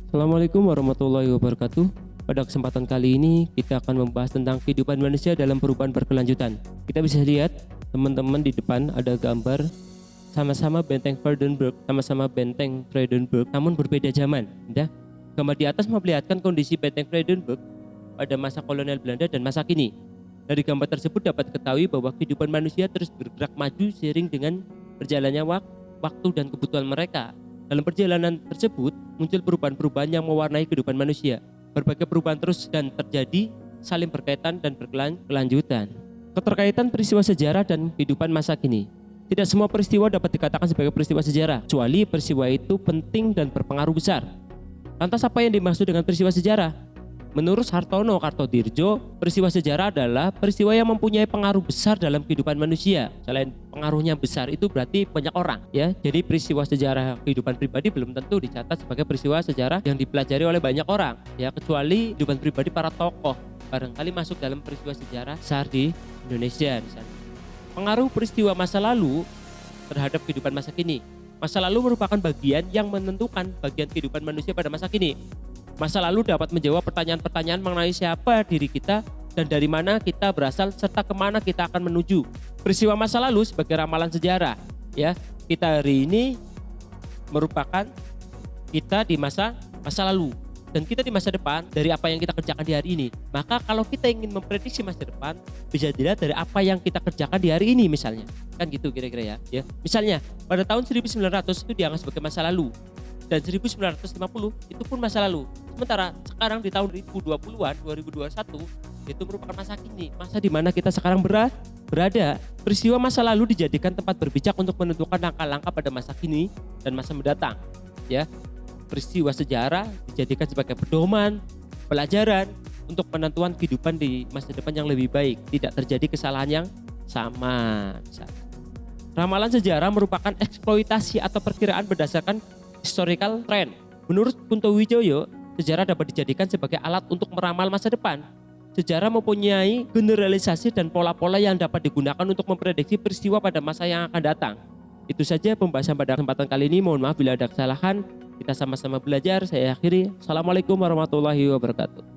Assalamualaikum warahmatullahi wabarakatuh. Pada kesempatan kali ini kita akan membahas tentang kehidupan manusia dalam perubahan berkelanjutan. Kita bisa lihat teman-teman di depan ada gambar sama-sama benteng Brandenburg, sama-sama benteng Brandenburg, namun berbeda zaman. Ya. Gambar di atas memperlihatkan kondisi benteng Brandenburg pada masa kolonial Belanda dan masa kini. Dari gambar tersebut dapat diketahui bahwa kehidupan manusia terus bergerak maju seiring dengan berjalannya waktu dan kebutuhan mereka. Dalam perjalanan tersebut muncul perubahan-perubahan yang mewarnai kehidupan manusia. Berbagai perubahan terus dan terjadi, saling berkaitan dan berkelanjutan. Keterkaitan peristiwa sejarah dan kehidupan masa kini. Tidak semua peristiwa dapat dikatakan sebagai peristiwa sejarah, kecuali peristiwa itu penting dan berpengaruh besar. Lantas apa yang dimaksud dengan peristiwa sejarah? Menurut Hartono Kartodirjo, peristiwa sejarah adalah peristiwa yang mempunyai pengaruh besar dalam kehidupan manusia. Selain pengaruhnya besar itu berarti banyak orang, ya. Jadi peristiwa sejarah kehidupan pribadi belum tentu dicatat sebagai peristiwa sejarah yang dipelajari oleh banyak orang, ya, kecuali kehidupan pribadi para tokoh barangkali masuk dalam peristiwa sejarah besar di Indonesia misalnya. Pengaruh peristiwa masa lalu terhadap kehidupan masa kini. Masa lalu merupakan bagian yang menentukan bagian kehidupan manusia pada masa kini. Masa lalu dapat menjawab pertanyaan-pertanyaan mengenai siapa diri kita dan dari mana kita berasal serta kemana kita akan menuju. Peristiwa masa lalu sebagai ramalan sejarah, ya. Kita hari ini merupakan kita di masa lalu dan kita di masa depan dari apa yang kita kerjakan di hari ini. Maka kalau kita ingin memprediksi masa depan bisa dilihat dari apa yang kita kerjakan di hari ini misalnya. Kan gitu kira-kira ya. Misalnya pada tahun 1900 itu dianggap sebagai masa lalu. Dan 1950 itu pun masa lalu. Sementara sekarang di tahun 2020-an, 2021 itu merupakan masa kini, masa di mana kita sekarang berada. Peristiwa masa lalu dijadikan tempat berpijak untuk menentukan langkah-langkah pada masa kini dan masa mendatang. Ya, peristiwa sejarah dijadikan sebagai pedoman, pelajaran untuk penentuan kehidupan di masa depan yang lebih baik, tidak terjadi kesalahan yang sama. Misalnya. Ramalan sejarah merupakan eksploitasi atau perkiraan berdasarkan historical trend. Menurut Kunto Wijoyo, sejarah dapat dijadikan sebagai alat untuk meramal masa depan. Sejarah mempunyai generalisasi dan pola-pola yang dapat digunakan untuk memprediksi peristiwa pada masa yang akan datang. Itu saja pembahasan pada kesempatan kali ini. Mohon maaf bila ada kesalahan. Kita sama-sama belajar. Saya akhiri. Assalamualaikum warahmatullahi wabarakatuh.